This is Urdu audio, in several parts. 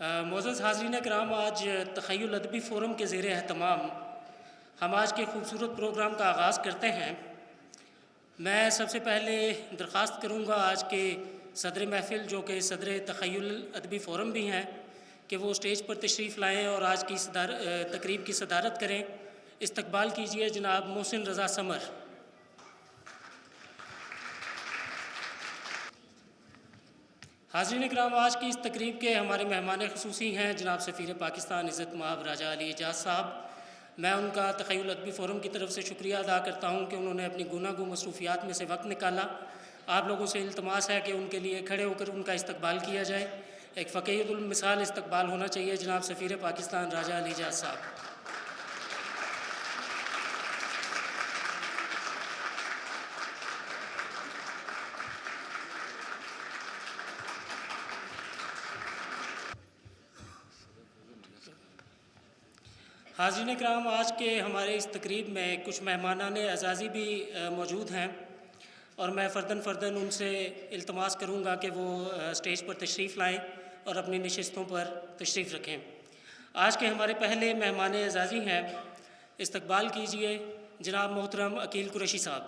معزز حاضرین کرام، آج تخیل ادبی فورم کے زیر اہتمام ہم آج کے خوبصورت پروگرام کا آغاز کرتے ہیں۔ میں سب سے پہلے درخواست کروں گا آج کے صدر محفل، جو کہ صدر تخیل ادبی فورم بھی ہیں، کہ وہ اسٹیج پر تشریف لائیں اور آج کی تقریب کی صدارت کریں۔ استقبال کیجیے جناب محسن رضا سمر۔ حاضرین اکرام، آج کی اس تقریب کے ہمارے مہمان خصوصی ہیں جناب سفیر پاکستان عزت مآب راجہ علی اعجاز صاحب۔ میں ان کا تخیل ادبی فورم کی طرف سے شکریہ ادا کرتا ہوں کہ انہوں نے اپنی گوناگوں مصروفیات میں سے وقت نکالا۔ آپ لوگوں سے التماس ہے کہ ان کے لیے کھڑے ہو کر ان کا استقبال کیا جائے۔ ایک فقیہ المثال استقبال ہونا چاہیے جناب سفیر پاکستان راجہ علی اعجاز صاحب۔ حاضرین اکرام، آج کے ہمارے اس تقریب میں کچھ مہمانان اعزازی بھی موجود ہیں، اور میں فرداً ان سے التماس کروں گا کہ وہ اسٹیج پر تشریف لائیں اور اپنی نشستوں پر تشریف رکھیں۔ آج کے ہمارے پہلے مہمان اعزازی ہیں، استقبال کیجیے جناب محترم عقیل قریشی صاحب۔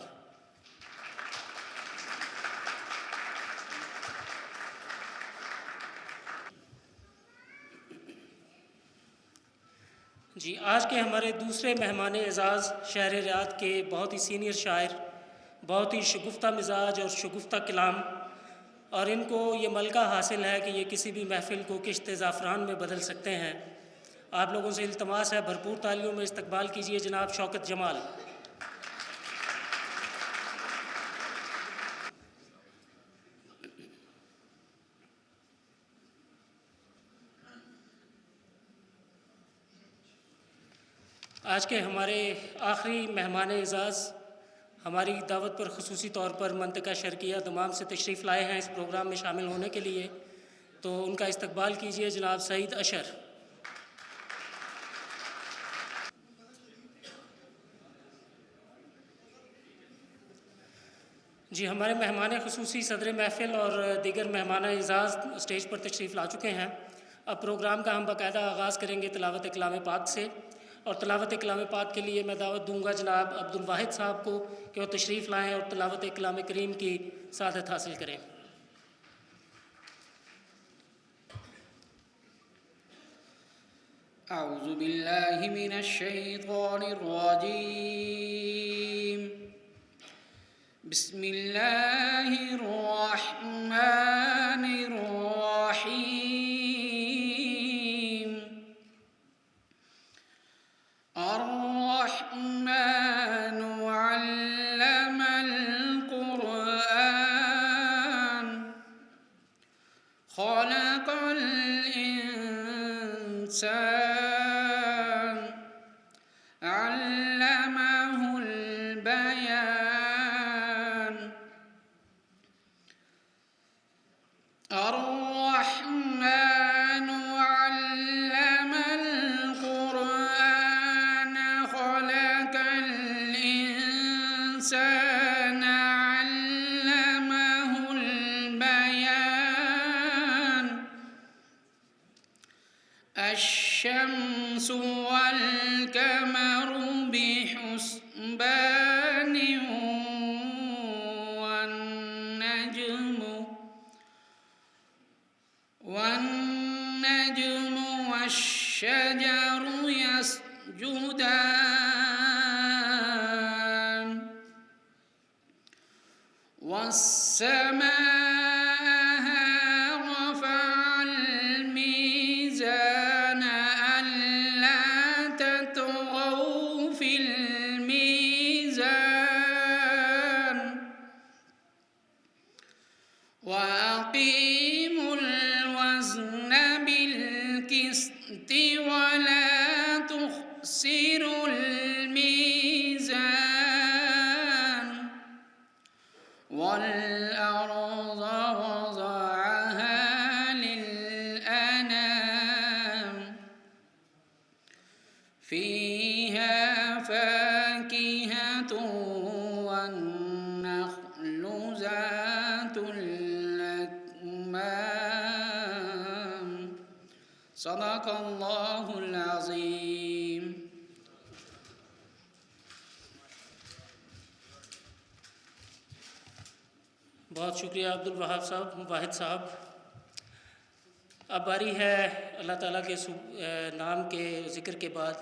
جی، آج کے ہمارے دوسرے مہمان اعزاز شہر ریاض کے بہت ہی سینئر شاعر، بہت ہی شگفتہ مزاج اور شگفتہ کلام، اور ان کو یہ ملکہ حاصل ہے کہ یہ کسی بھی محفل کو کشت زعفران میں بدل سکتے ہیں۔ آپ لوگوں سے التماس ہے، بھرپور تالیوں میں استقبال کیجیے جناب شوکت جمال۔ آج کے ہمارے آخری مہمان اعزاز ہماری دعوت پر خصوصی طور پر منطقہ شرقیہ دمام سے تشریف لائے ہیں اس پروگرام میں شامل ہونے کے لیے، تو ان کا استقبال کیجیے جناب سعید اشر۔ جی، ہمارے مہمان خصوصی صدر محفل اور دیگر مہمان اعزاز اسٹیج پر تشریف لا چکے ہیں۔ اب پروگرام کا ہم باقاعدہ آغاز کریں گے تلاوت کلام پاک سے، اور تلاوت کلام پاک کے لیے میں دعوت دوں گا جناب عبد الواحد صاحب کو کہ وہ تشریف لائیں اور تلاوت کلام کریم کی سعادت حاصل کریں۔ اعوذ باللہ من الشیطان الرجیم، بسم اللہ الرحمن الرحیم۔ الرحمن علم القرآن، خلق الإنسان، علمه البيان۔ الرحمن علم القرآن، خلق الإنسان، علمه البيان۔ الشمس والقمر بحسبان، والنجم والشجر يسجدان، والسماء رفع الميزان، ألا تطغوا في الميزان، وأقيموا الوزن بالقسط ولا تخسروا الميزان، والأرض وضعها للأنام، فيها فاكهة والنخل ذات الأكمام، صدق اللہ العظیم. بہت شکریہ عبدالوہاب صاحب، واحد صاحب. اب باری ہے اللہ تعالیٰ کے نام کے ذکر کے بعد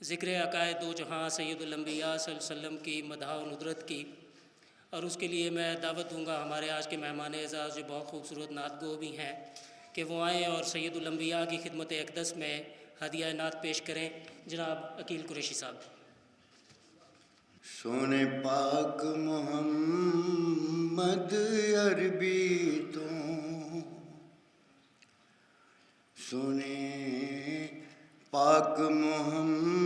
ذکر عقائد دو جہاں سید الانبیاء صلی اللہ علیہ وسلم کی مدح و ندرت کی، اور اس کے لیے میں دعوت دوں گا ہمارے آج کے مہمان اعزاز جو بہت خوبصورت نعت گو بھی ہیں کہ وہ آئیں اور سید الانبیاء کی خدمت اقدس میں ہدیہ نعت پیش کریں. جناب عقیل قریشی صاحب. سونے پاک محمد عربی تو سونے پاک محمد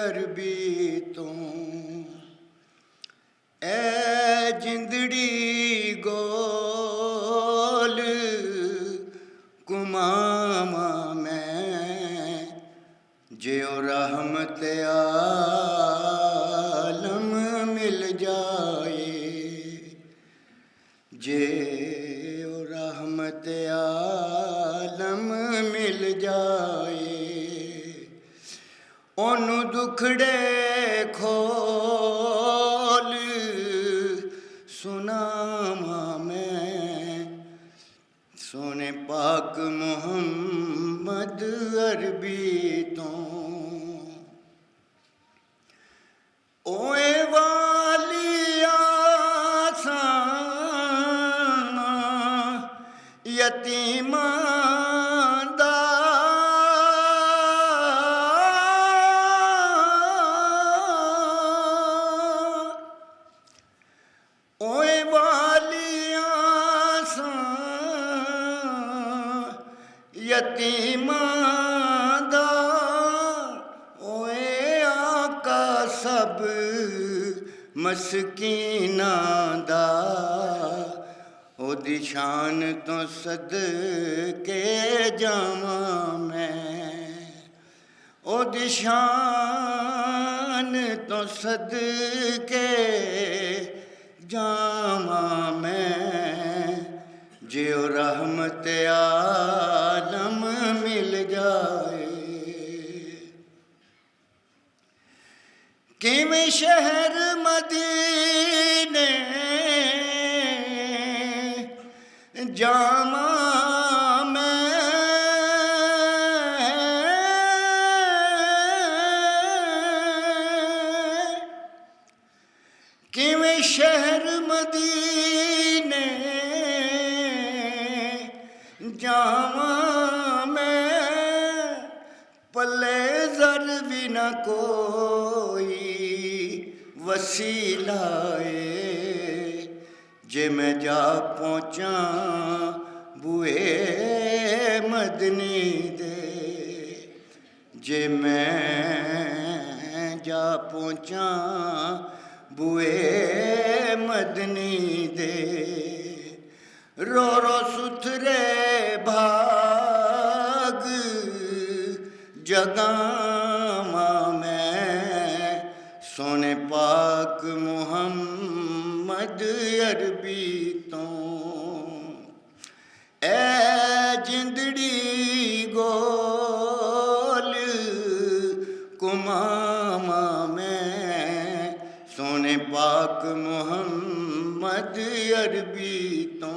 عربی تو اے جندڑی گول کماما میں جیو رحمت عالم مل جائے، جیو رحمت عالم مل جائے، اونوں دکھڑے کھول سناواں میں سونے پاک محمد عربی تو. اوے والی آسان یتیمان دا اوے والی آسان یتیمان دا اوے آقا سب مسکیناں دا او دی شان تو صدقے جاواں میں، او دی شان تو صدقے جاواں میں، جیو رحمت عالم مل جائے. کیویں شہر مدینے جاواں میں، کیویں شہر مدینے جاواں میں، پلے زر بھی نہ کوئی وسیلہ ہے، جے میں جا پہنچاں بوئے مدنی دے، جے میں جا پہنچاں بوئے مدنی دے، رو رو ستھرے بھاگ جگاواں میں سونے پاک محمد عربی تو. اے جندڑی گول کماما میں سونے پاک محمد عربی تو.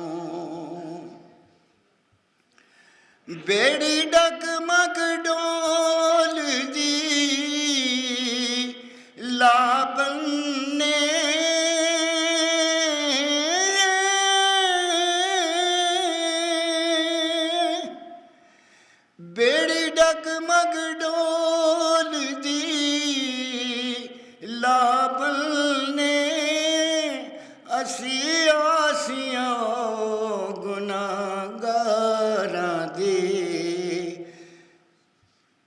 بیڑی ڈگمگ ڈول دی لابنے بیڑی ڈگمگ ڈول دی لابنے اسی آسیاں گناہگاراں دی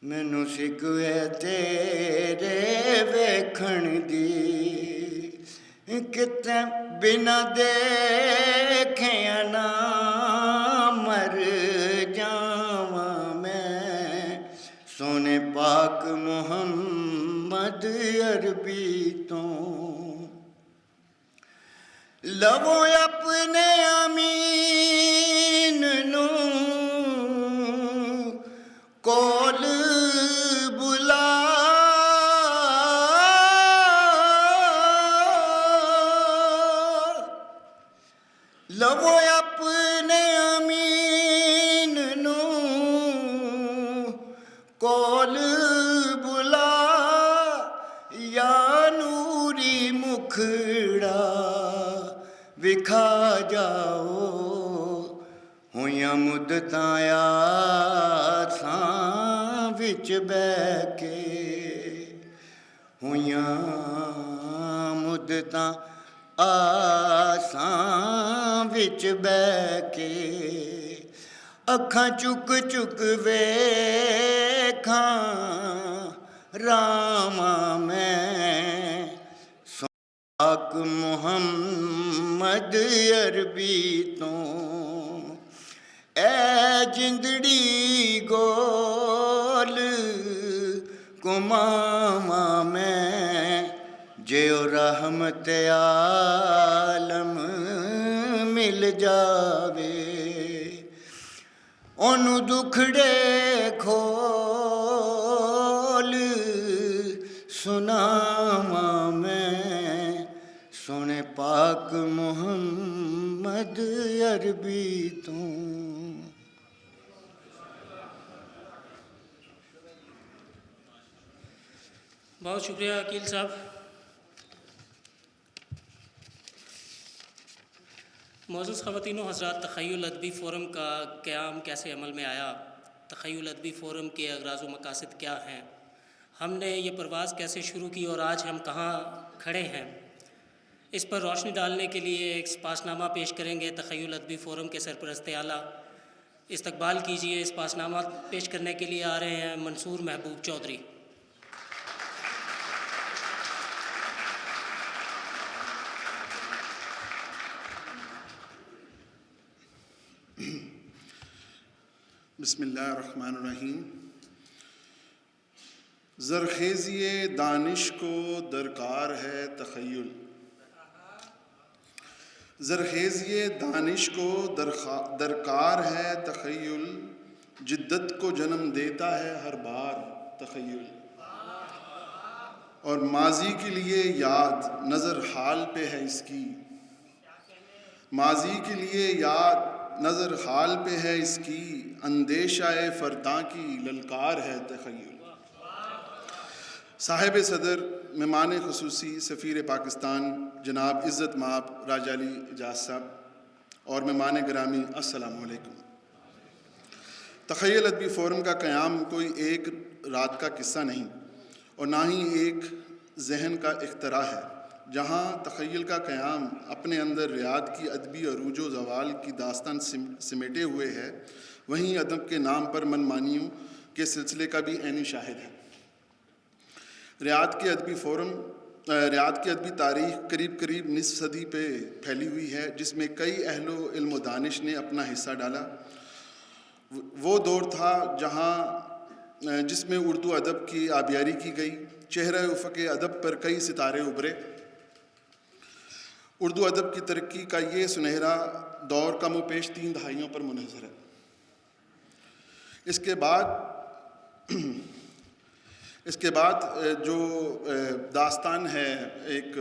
مینوں سکوے تیرے ویکھن دی کتے بنا دیکھے نہ مر جاواں میں سونے پاک محمد عربی تو. لو اپنے امین نو لو اپنے امین نو کول بلا یا نوری مکھڑا وکھا جاؤ ہویاں مدتاں آساں وچ بہ کے ہویاں مدتاں آساں وچ بہ کے اکھاں چک چک ویکھاں راواں میں پاک محمد عربی تو اے جندڑی گول کماواں میں جیو رحمت عالم مل جاوے اونوں دکھڑے کھول سناواں میں سونے پاک محمد عربی تو بہت شکریہ عقیل صاحب. معزز خواتین و حضرات، تخیل ادبی فورم کا قیام کیسے عمل میں آیا؟ تخیل ادبی فورم کے اغراض و مقاصد کیا ہیں؟ ہم نے یہ پرواز کیسے شروع کی اور آج ہم کہاں کھڑے ہیں؟ اس پر روشنی ڈالنے کے لیے ایک پاسنامہ پیش کریں گے تخیل ادبی فورم کے سرپرست اعلیٰ. استقبال کیجیے. اس پاسنامہ پیش کرنے کے لیے آ رہے ہیں منصور محبوب چودھری. بسم اللہ الرحمن الرحیم. زرخیزی دانش کو درکار ہے تخیل. زرخیزی دانش کو درکار ہے تخیل، جدت کو جنم دیتا ہے ہر بار تخیل. اور ماضی کے لیے یاد نظر حال پہ ہے اس کی، ماضی کے لیے یاد نظر حال پہ ہے اس کی، اندیشہ فرداں کی للکار ہے تخیل. صاحب صدر مہمان خصوصی سفیر پاکستان جناب عزت مآب راجہ علی اعجاز صاحب اور مہمان گرامی، السلام علیکم. تخیل ادبی فورم کا قیام کوئی ایک رات کا قصہ نہیں اور نہ ہی ایک ذہن کا اختراع ہے. جہاں تخیل کا قیام اپنے اندر ریاض کی ادبی عروج و زوال کی داستان سمیٹے ہوئے ہے، وہیں ادب کے نام پر من مانیوں کے سلسلے کا بھی عینی شاہد ہے. ریاض کے ادبی تاریخ قریب نصف صدی پہ پھیلی ہوئی ہے، جس میں کئی اہل و علم و دانش نے اپنا حصہ ڈالا. وہ دور تھا جس میں اردو ادب کی آبیاری کی گئی. چہرہ افق ادب پر کئی ستارے ابھرے. اردو ادب کی ترقی کا یہ سنہرا دور کم و بیش 3 دہائیوں پر منحصر ہے. اس کے بعد جو داستان ہے، ایک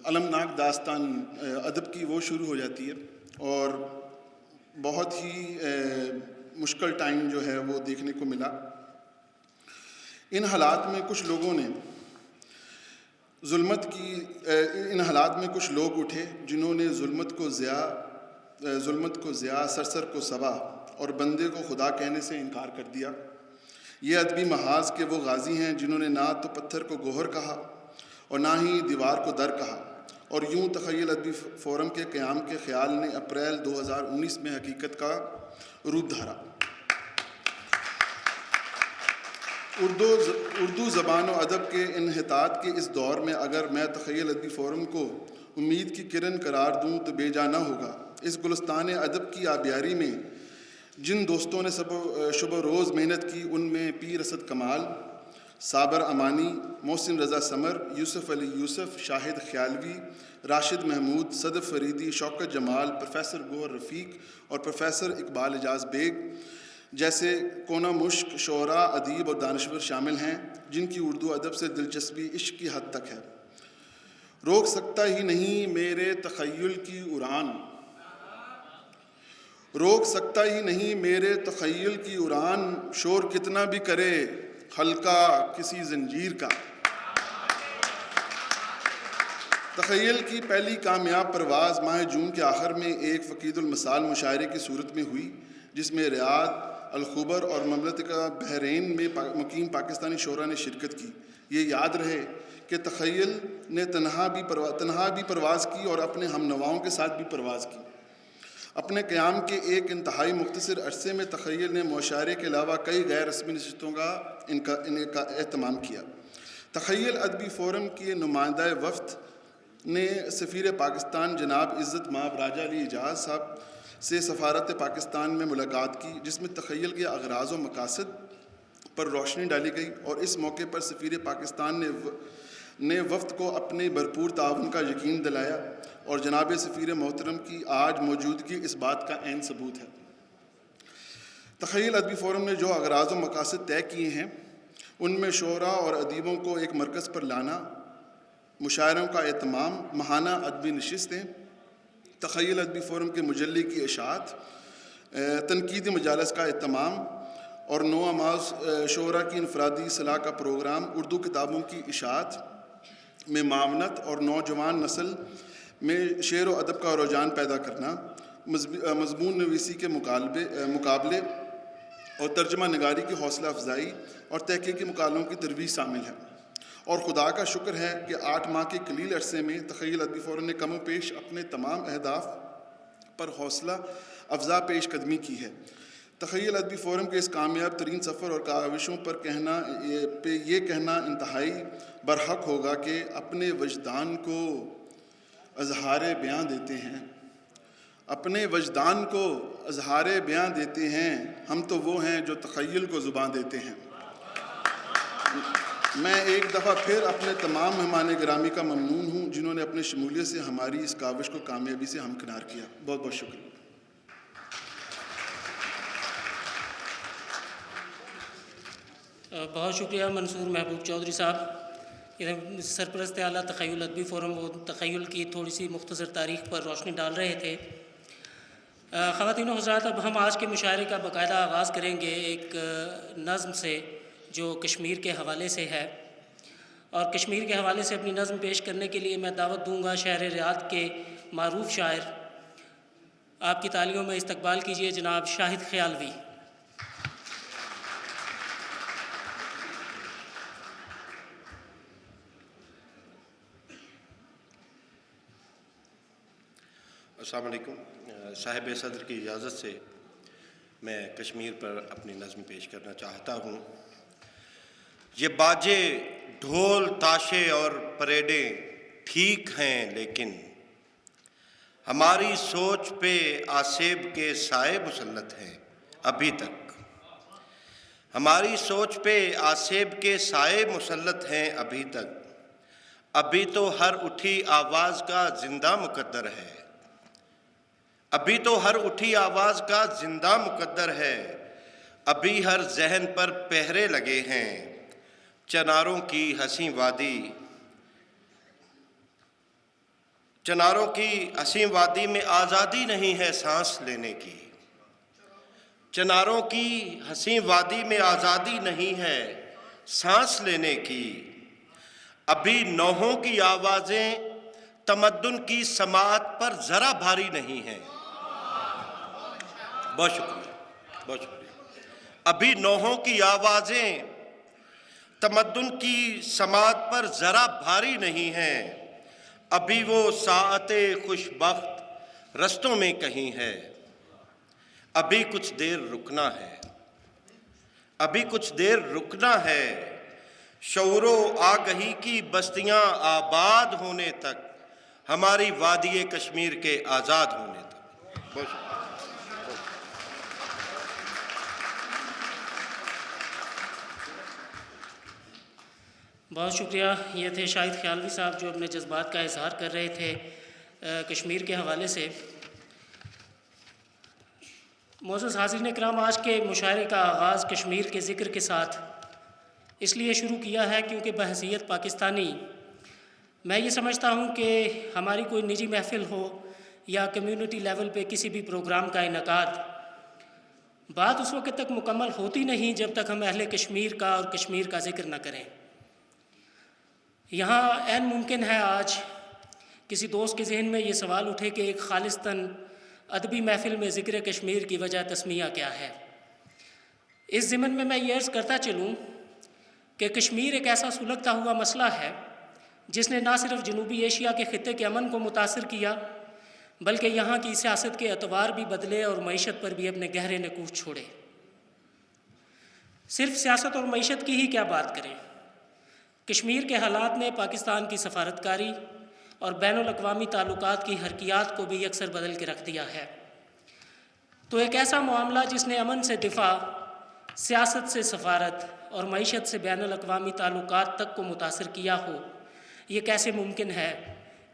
المناک داستان ادب کی، وہ شروع ہو جاتی ہے اور بہت ہی مشکل ٹائم جو ہے وہ دیکھنے کو ملا. ان حالات میں کچھ لوگ اٹھے جنہوں نے ظلمت کو ضیاء، سرسر کو صبا اور بندے کو خدا کہنے سے انکار کر دیا. یہ ادبی محاذ کے وہ غازی ہیں جنہوں نے نہ تو پتھر کو گوہر کہا اور نہ ہی دیوار کو در کہا. اور یوں تخیل ادبی فورم کے قیام کے خیال نے اپریل 2019 میں حقیقت کا روپ دھارا. اردو زبان و ادب کے انحطاط کے اس دور میں اگر میں تخیل ادبی فورم کو امید کی کرن قرار دوں تو بے جا نہ ہوگا. اس گلستان ادب کی آبیاری میں جن دوستوں نے شب و روز محنت کی، ان میں پیر اسد کمال، صابر امانی، محسن رضا سمر، یوسف علی یوسف، شاہد خیالوی، راشد محمود، صدف فریدی، شوکت جمال، پروفیسر گوہر رفیق اور پروفیسر اقبال اعجاز بیگ جیسے کونا مشک شعراء، ادیب اور دانشور شامل ہیں، جن کی اردو ادب سے دلچسپی عشق کی حد تک ہے. روک سکتا ہی نہیں میرے تخیل کی اڑان، روک سکتا ہی نہیں میرے تخیل کی اڑان، شور کتنا بھی کرے حلقہ کسی زنجیر کا۔ تخیل کی پہلی کامیاب پرواز ماہ جون کے آخر میں ایک فقید المثال مشاعرے کی صورت میں ہوئی، جس میں ریاض، الخبر اور مملکہ بحرین میں مقیم پاکستانی شعراء نے شرکت کی۔ یہ یاد رہے کہ تخیل نے تنہا بھی پرواز کی اور اپنے ہم نواؤں کے ساتھ بھی پرواز کی۔ اپنے قیام کے ایک انتہائی مختصر عرصے میں تخیل نے مشاعرے کے علاوہ کئی غیر رسمی نشستوں کا اہتمام کیا۔ تخیل ادبی فورم کے نمائندہ وفد نے سفیر پاکستان جناب عزت مآب راجہ علی اعجاز صاحب سے سفارت پاکستان میں ملاقات کی، جس میں تخیل کے اغراض و مقاصد پر روشنی ڈالی گئی، اور اس موقع پر سفیر پاکستان نے وفد کو اپنے بھرپور تعاون کا یقین دلایا، اور جناب سفیر محترم کی آج موجودگی اس بات کا عین ثبوت ہے۔ تخیل ادبی فورم نے جو اغراض و مقاصد طے کیے ہیں، ان میں شعراء اور ادیبوں کو ایک مرکز پر لانا، مشاعروں کا اہتمام، ماہانہ ادبی نشستیں، تخیل ادبی فورم کے مجلے کی اشاعت، تنقیدی مجالس کا اہتمام، اور نوآموز شعراء کی انفرادی اصلاح کا پروگرام، اردو کتابوں کی اشاعت میں معاونت اور نوجوان نسل میں شعر و ادب کا رجحان پیدا کرنا، مضمون نویسی کے مقابلے اور ترجمہ نگاری کی حوصلہ افزائی اور تحقیقی مقالوں کی ترویج شامل ہے۔ اور خدا کا شکر ہے کہ 8 ماہ کے قلیل عرصے میں تخیل ادبی فورم نے کم و بیش اپنے تمام اہداف پر حوصلہ افزا پیش قدمی کی ہے۔ تخیل ادبی فورم کے اس کامیاب ترین سفر اور کاوشوں پر یہ کہنا انتہائی برحق ہوگا کہ اپنے وجدان کو اظہار بیاں دیتے ہیں، اپنے وجدان کو اظہار بیاں دیتے ہیں، ہم تو وہ ہیں جو تخیل کو زبان دیتے ہیں۔ میں ایک دفعہ پھر اپنے تمام مہمان گرامی کا ممنون ہوں، جنہوں نے اپنے شمولیت سے ہماری اس کاوش کو کامیابی سے ہمکنار کیا۔ بہت بہت شکریہ۔ بہت شکریہ منصور محبوب چودھری صاحب۔ سرپرست اعلیٰ تخیل ادبی فورم وہ تخیل کی تھوڑی سی مختصر تاریخ پر روشنی ڈال رہے تھے۔ خواتین و حضرات، اب ہم آج کے مشاعرے کا باقاعدہ آغاز کریں گے ایک نظم سے جو کشمیر کے حوالے سے ہے، اور کشمیر کے حوالے سے اپنی نظم پیش کرنے کے لیے میں دعوت دوں گا شہر ریاض کے معروف شاعر، آپ کی تالیوں میں استقبال کیجیے جناب شاہد خیالوی۔ السلام علیکم۔ صاحب صدر کی اجازت سے میں کشمیر پر اپنی نظم پیش کرنا چاہتا ہوں۔ یہ باجے، ڈھول، تاشے اور پریڈیں ٹھیک ہیں، لیکن ہماری سوچ پہ آسیب کے سائے مسلط ہیں ابھی تک۔ ہماری سوچ پہ آسیب کے سائے مسلط ہیں ابھی تک۔ ابھی تو ہر اٹھی آواز کا زندہ مقدر ہے، ابھی تو ہر اٹھی آواز کا زندہ مقدر ہے۔ ابھی ہر ذہن پر پہرے لگے ہیں، چناروں کی حسین وادی میں آزادی نہیں ہے سانس لینے کی۔ چناروں کی حسین وادی میں آزادی نہیں ہے سانس لینے کی۔ ابھی نوحوں کی آوازیں تمدن کی سماعت پر ذرا بھاری نہیں ہیں۔ بہت شکریہ، بہت شکریہ۔ ابھی نوحوں کی آوازیں تمدن کی سماعت پر ذرا بھاری نہیں ہیں۔ ابھی وہ ساعت خوش بخت رستوں میں کہیں ہے۔ ابھی کچھ دیر رکنا ہے، ابھی کچھ دیر رکنا ہے۔ شعور و آگہی کی بستیاں آباد ہونے تک، ہماری وادی کشمیر کے آزاد ہونے تک۔ بہت شکریہ۔ بہت شکریہ۔ یہ تھے شاہد خیالوی صاحب جو اپنے جذبات کا اظہار کر رہے تھے کشمیر کے حوالے سے۔ معزز حاضرین کرام، آج کے مشاعرے کا آغاز کشمیر کے ذکر کے ساتھ اس لیے شروع کیا ہے کیونکہ بحیثیت پاکستانی میں یہ سمجھتا ہوں کہ ہماری کوئی نجی محفل ہو یا کمیونٹی لیول پہ کسی بھی پروگرام کا انعقاد، بات اس وقت تک مکمل ہوتی نہیں جب تک ہم اہل کشمیر کا اور کشمیر کا ذکر نہ کریں۔ یہاں عین ممکن ہے آج کسی دوست کے ذہن میں یہ سوال اٹھے کہ ایک خالصتاً ادبی محفل میں ذکر کشمیر کی وجہ تسمیہ کیا ہے۔ اس ضمن میں یہ عرض کرتا چلوں کہ کشمیر ایک ایسا سلگتا ہوا مسئلہ ہے جس نے نہ صرف جنوبی ایشیا کے خطے کے امن کو متاثر کیا بلکہ یہاں کی سیاست کے اعتبار بھی بدلے اور معیشت پر بھی اپنے گہرے نقوش چھوڑے۔ صرف سیاست اور معیشت کی ہی کیا بات کریں، کشمیر کے حالات نے پاکستان کی سفارتکاری اور بین الاقوامی تعلقات کی حرکیات کو بھی یکسر بدل کے رکھ دیا ہے۔ تو ایک ایسا معاملہ جس نے امن سے دفاع، سیاست سے سفارت اور معیشت سے بین الاقوامی تعلقات تک کو متاثر کیا ہو، یہ کیسے ممکن ہے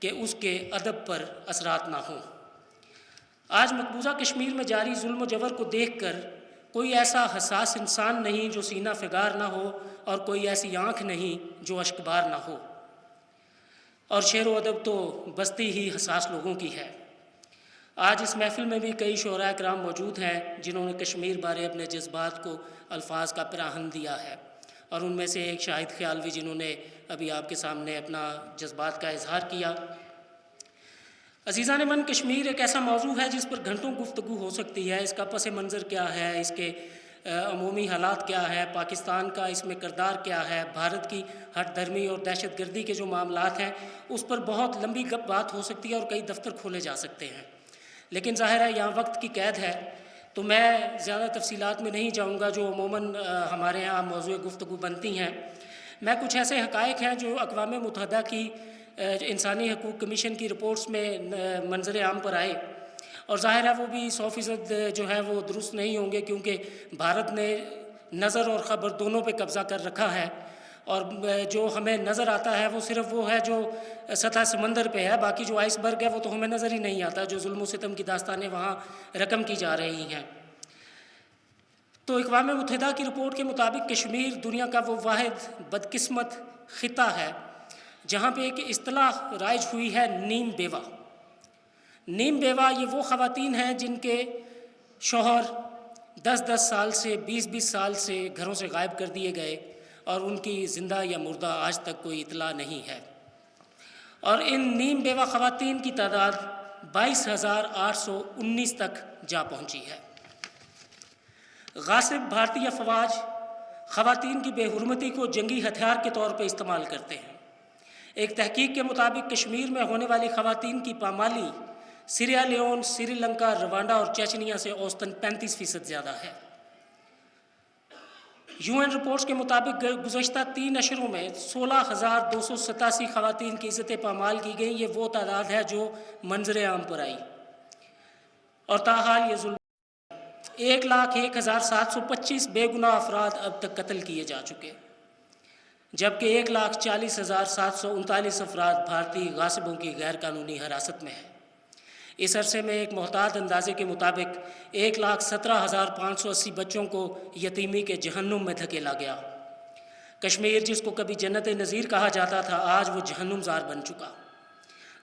کہ اس کے ادب پر اثرات نہ ہوں۔ آج مقبوضہ کشمیر میں جاری ظلم و جبر کو دیکھ کر کوئی ایسا حساس انسان نہیں جو سینہ فگار نہ ہو اور کوئی ایسی آنکھ نہیں جو اشکبار نہ ہو، اور شعر و ادب تو بستی ہی حساس لوگوں کی ہے۔ آج اس محفل میں بھی کئی شعراء کرام موجود ہیں جنہوں نے کشمیر بارے اپنے جذبات کو الفاظ کا پراہن دیا ہے، اور ان میں سے ایک شاہد خیالوی جنہوں نے ابھی آپ کے سامنے اپنا جذبات کا اظہار کیا۔ عزیزان من، کشمیر ایک ایسا موضوع ہے جس پر گھنٹوں گفتگو ہو سکتی ہے۔ اس کا پس منظر کیا ہے، اس کے عمومی حالات کیا ہے، پاکستان کا اس میں کردار کیا ہے، بھارت کی ہٹ دھرمی اور دہشت گردی کے جو معاملات ہیں اس پر بہت لمبی بات ہو سکتی ہے اور کئی دفتر کھولے جا سکتے ہیں، لیکن ظاہر ہے یہاں وقت کی قید ہے تو میں زیادہ تفصیلات میں نہیں جاؤں گا جو عموماً ہمارے یہاں موضوع گفتگو بنتی ہیں۔ میں کچھ ایسے حقائق ہیں جو اقوام متحدہ کی انسانی حقوق کمیشن کی رپورٹس میں منظر عام پر آئے، اور ظاہر ہے وہ بھی 100% جو ہے وہ درست نہیں ہوں گے، کیونکہ بھارت نے نظر اور خبر دونوں پہ قبضہ کر رکھا ہے، اور جو ہمیں نظر آتا ہے وہ صرف وہ ہے جو سطح سمندر پہ ہے، باقی جو آئس برگ ہے وہ تو ہمیں نظر ہی نہیں آتا، جو ظلم و ستم کی داستانیں وہاں رقم کی جا رہی ہیں۔ تو اقوام متحدہ کی رپورٹ کے مطابق کشمیر دنیا کا وہ واحد بدقسمت خطہ ہے جہاں پہ ایک اصطلاح رائج ہوئی ہے نیم بیوہ۔ نیم بیوہ یہ وہ خواتین ہیں جن کے شوہر 10 سال سے 20 سال سے گھروں سے غائب کر دیے گئے اور ان کی زندہ یا مردہ آج تک کوئی اطلاع نہیں ہے، اور ان نیم بیوہ خواتین کی تعداد 22,819 تک جا پہنچی ہے۔ غاصب بھارتی افواج خواتین کی بے حرمتی کو جنگی ہتھیار کے طور پہ استعمال کرتے ہیں۔ ایک تحقیق کے مطابق کشمیر میں ہونے والی خواتین کی پامالی Syria Leone, Sri Lanka, Rwanda اور چیچنیا سے اوسطاً 35% زیادہ ہے۔ UN رپورٹس کے مطابق گزشتہ 3 اشروں میں 16,287 خواتین کی عزت پامال کی گئیں۔ یہ وہ تعداد ہے جو منظر عام پر آئی، اور تاحال یہ ظلم 1,01,725 بے گناہ افراد اب تک قتل کیے جا چکے، جبکہ 1,40,739 افراد بھارتی غاصبوں کی غیر قانونی حراست میں ہیں۔ اس عرصے میں ایک محتاط اندازے کے مطابق 1,17,580 بچوں کو یتیمی کے جہنم میں دھکیلا گیا۔ کشمیر جس کو کبھی جنت نظیر کہا جاتا تھا، آج وہ جہنم زار بن چکا۔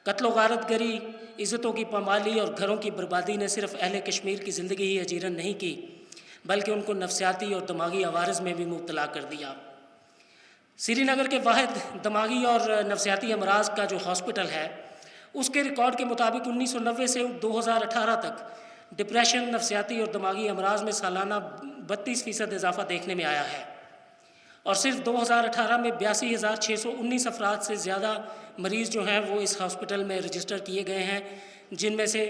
قتل و غارت گری، عزتوں کی پامالی اور گھروں کی بربادی نے صرف اہل کشمیر کی زندگی ہی اجیرن نہیں کی بلکہ ان کو نفسیاتی اور دماغی عوارض میں بھی مبتلا کر دیا۔ سری نگر کے واحد دماغی اور نفسیاتی امراض کا جو ہاسپٹل ہے، اس کے ریکارڈ کے مطابق 1990 سے 2018 تک ڈپریشن، نفسیاتی اور دماغی امراض میں سالانہ 32% اضافہ دیکھنے میں آیا ہے، اور صرف 2018 میں 82,619 افراد سے زیادہ مریض جو ہیں وہ اس ہاسپٹل میں رجسٹر کیے گئے ہیں، جن میں سے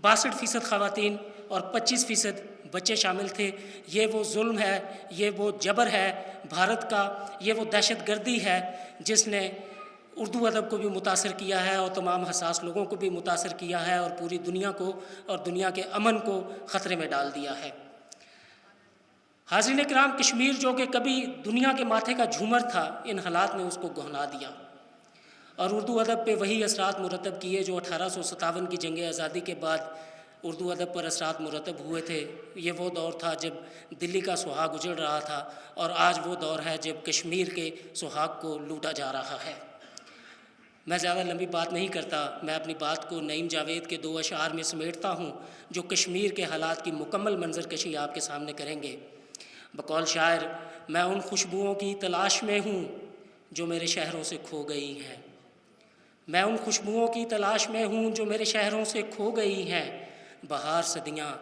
62% خواتین اور 25% بچے شامل تھے۔ یہ وہ ظلم ہے، یہ وہ جبر ہے بھارت کا، یہ وہ دہشت گردی ہے جس نے اردو ادب کو بھی متاثر کیا ہے اور تمام حساس لوگوں کو بھی متاثر کیا ہے اور پوری دنیا کو اور دنیا کے امن کو خطرے میں ڈال دیا ہے۔ حاضرین کرام، کشمیر جو کہ کبھی دنیا کے ماتھے کا جھومر تھا، ان حالات نے اس کو گہنا دیا اور اردو ادب پہ وہی اثرات مرتب کیے جو 1857 کی جنگ آزادی کے بعد اردو ادب پر اثرات مرتب ہوئے تھے۔ یہ وہ دور تھا جب دلی کا سہاگ اجڑ رہا تھا، اور آج وہ دور ہے جب کشمیر کے سہاگ کو لوٹا جا رہا ہے۔ میں زیادہ لمبی بات نہیں کرتا، میں اپنی بات کو نعیم جاوید کے 2 اشعار میں سمیٹتا ہوں جو کشمیر کے حالات کی مکمل منظر کشی آپ کے سامنے کریں گے۔ بقول شاعر، میں ان خوشبوؤں کی تلاش میں ہوں جو میرے شہروں سے کھو گئی ہیں، میں ان خوشبوؤں کی تلاش میں ہوں جو میرے شہروں سے کھو گئی ہیں۔ بہار صدیاں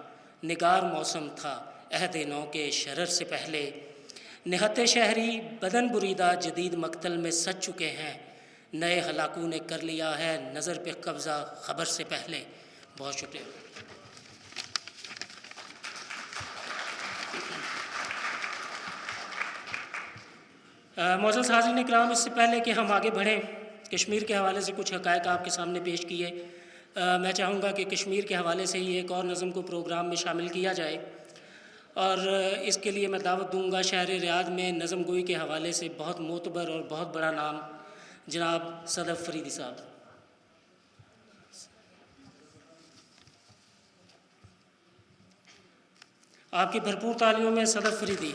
نگار موسم تھا عہد نو کے شرر سے پہلے، نہت شہری بدن بریدہ جدید مقتل میں سج چکے ہیں، نئے ہلاکوں نے کر لیا ہے نظر پہ قبضہ خبر سے پہلے۔ بہت شکریہ۔ معزز حاضرین اکرام، اس سے پہلے کہ ہم آگے بڑھیں، کشمیر کے حوالے سے کچھ حقائق آپ کے سامنے پیش کیے، میں چاہوں گا کہ کشمیر کے حوالے سے ہی ایک اور نظم کو پروگرام میں شامل کیا جائے، اور اس کے لیے میں دعوت دوں گا شہر ریاض میں نظم گوئی کے حوالے سے بہت معتبر اور بہت بڑا نام جناب صدف فریدی صاحب۔ آپ کی بھرپور تالیوں میں صدف فریدی۔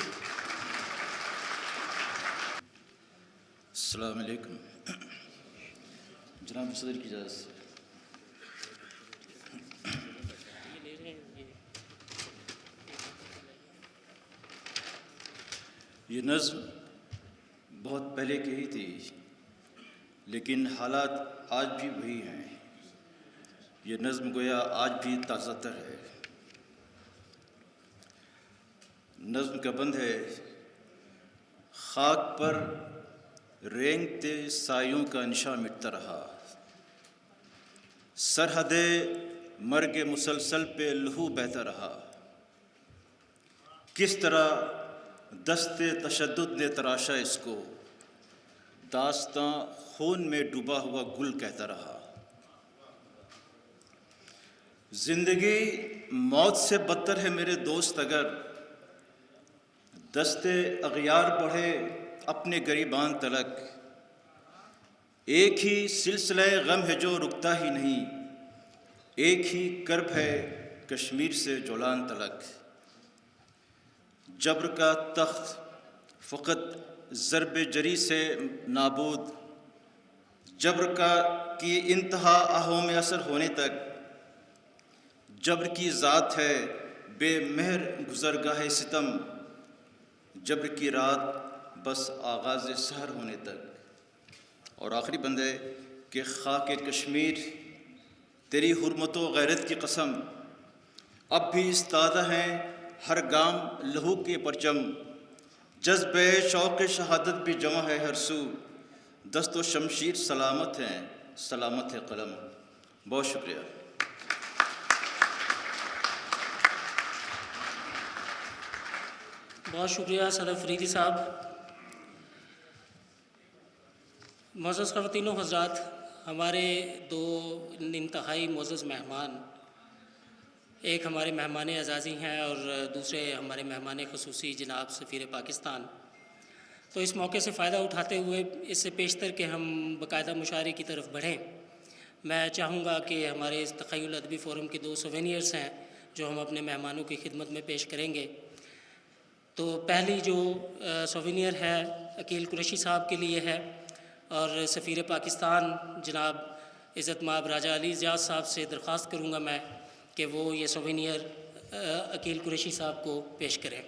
السلام علیکم۔ جناب صدر کی اجازت سے یہ نظم بہت پہلے کہی تھی، لیکن حالات آج بھی وہی ہیں۔ یہ نظم گویا آج بھی تازہ تر ہے۔ نظم کا بند ہے: خاک پر رینگتے سایوں کا نشاں مٹتا رہا، سرحد مرگ مسلسل پہ لہو بہتا رہا، کس طرح دست تشدد نے تراشا اس کو، داستاں خون میں ڈوبا ہوا گل کہتا رہا۔ زندگی موت سے بدتر ہے میرے دوست، اگر دست اغیار بڑھے اپنے گریبان تلک، ایک ہی سلسلہ غم ہے جو رکتا ہی نہیں، ایک ہی کرب ہے کشمیر سے جولان تلک۔ جبر کا تخت فقط ضرب جری سے نابود، جبر کی انتہا آہوں میں اثر ہونے تک، جبر کی ذات ہے بے مہر گزرگاہ ستم، جبر کی رات بس آغاز سحر ہونے تک۔ اور آخری بند ہے کہ خاک کشمیر تیری حرمت و غیرت کی قسم، اب بھی استادہ ہیں ہر گام لہو کے پرچم، جذبہ شوق شہادت بھی جمع ہے ہر سو، دست و شمشیر سلامت ہیں سلامت ہے قلم۔ بہت شکریہ۔ بہت شکریہ صدف فریدی صاحب۔ معزز خواتین و حضرات، ہمارے 2 انتہائی معزز مہمان، ایک ہمارے مہمان اعزازی ہیں اور دوسرے ہمارے مہمان خصوصی جناب سفیر پاکستان۔ تو اس موقع سے فائدہ اٹھاتے ہوئے اس سے پیشتر کہ ہم باقاعدہ مشاعرے کی طرف بڑھیں، میں چاہوں گا کہ ہمارے اس تخیل ادبی فورم کے 2 سووینئرز ہیں جو ہم اپنے مہمانوں کی خدمت میں پیش کریں گے۔ تو پہلی جو سووینئر ہے عقیل قریشی صاحب کے لیے ہے، اور سفیر پاکستان جناب عزت مآب راجہ علی اعجاز صاحب سے درخواست کروں گا میں کہ وہ یہ سووینئر عقیل قریشی صاحب کو پیش کریں۔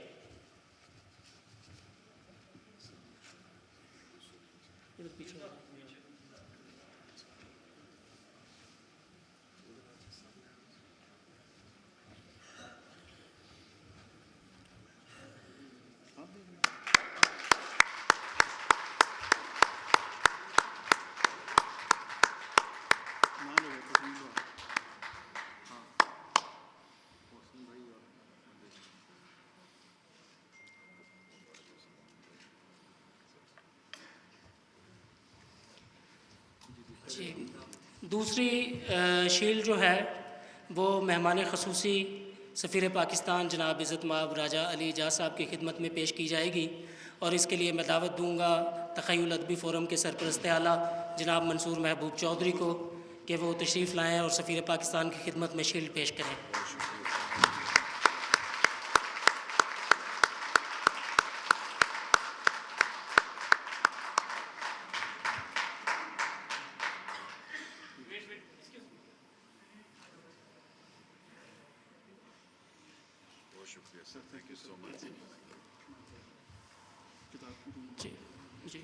جی، دوسری شیلڈ جو ہے وہ مہمان خصوصی سفیر پاکستان جناب عزت مآب راجہ علی اعجاز صاحب کی خدمت میں پیش کی جائے گی، اور اس کے لیے میں دعوت دوں گا تخیل ادبی فورم کے سرپرست اعلیٰ جناب منصور محبوب چودھری کو کہ وہ تشریف لائیں اور سفیر پاکستان کی خدمت میں شیلڈ پیش کریں۔ جی جی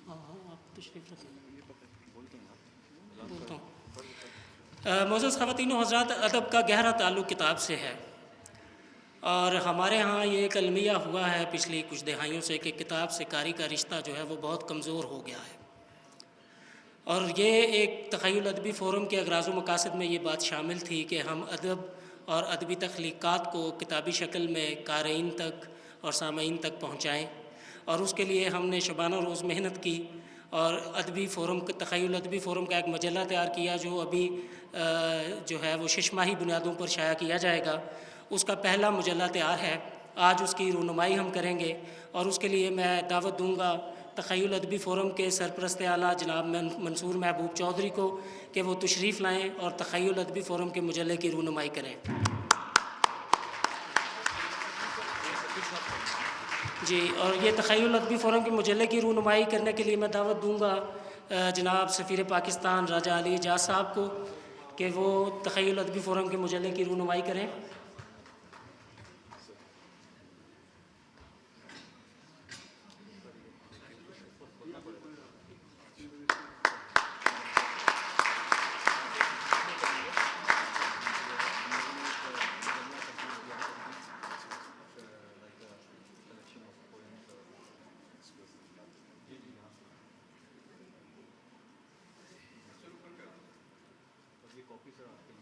ہاں ہاں آپ تشریف رکھیں بولتا ہوں معزز خواتین و حضرات، ادب کا گہرا تعلق کتاب سے ہے، اور ہمارے ہاں یہ ایک المیہ ہوا ہے پچھلی کچھ دہائیوں سے کہ کتاب سے قاری کا رشتہ جو ہے وہ بہت کمزور ہو گیا ہے، اور یہ ایک تخیل ادبی فورم کے اغراض و مقاصد میں یہ بات شامل تھی کہ ہم ادب اور ادبی تخلیقات کو کتابی شکل میں قارئین تک اور سامعین تک پہنچائیں، اور اس کے لیے ہم نے شبانہ روز محنت کی اور ادبی فورم تخیل ادبی فورم کا ایک مجلہ تیار کیا جو ابھی جو ہے وہ 6 ماہی بنیادوں پر شائع کیا جائے گا۔ اس کا پہلا مجلہ تیار ہے، آج اس کی رونمائی ہم کریں گے، اور اس کے لیے میں دعوت دوں گا تخیل ادبی فورم کے سرپرست اعلیٰ جناب منصور محبوب چودھری کو کہ وہ تشریف لائیں اور تخیل ادبی فورم کے مجلے کی رونمائی کریں۔ جی، اور یہ تخیل ادبی فورم کے مجلے کی رونمائی کرنے کے لیے میں دعوت دوں گا جناب سفیر پاکستان راجہ علی اعجاز صاحب کو کہ وہ تخیل ادبی فورم کے مجلے کی رونمائی کریں۔ کاپی سر آپ کے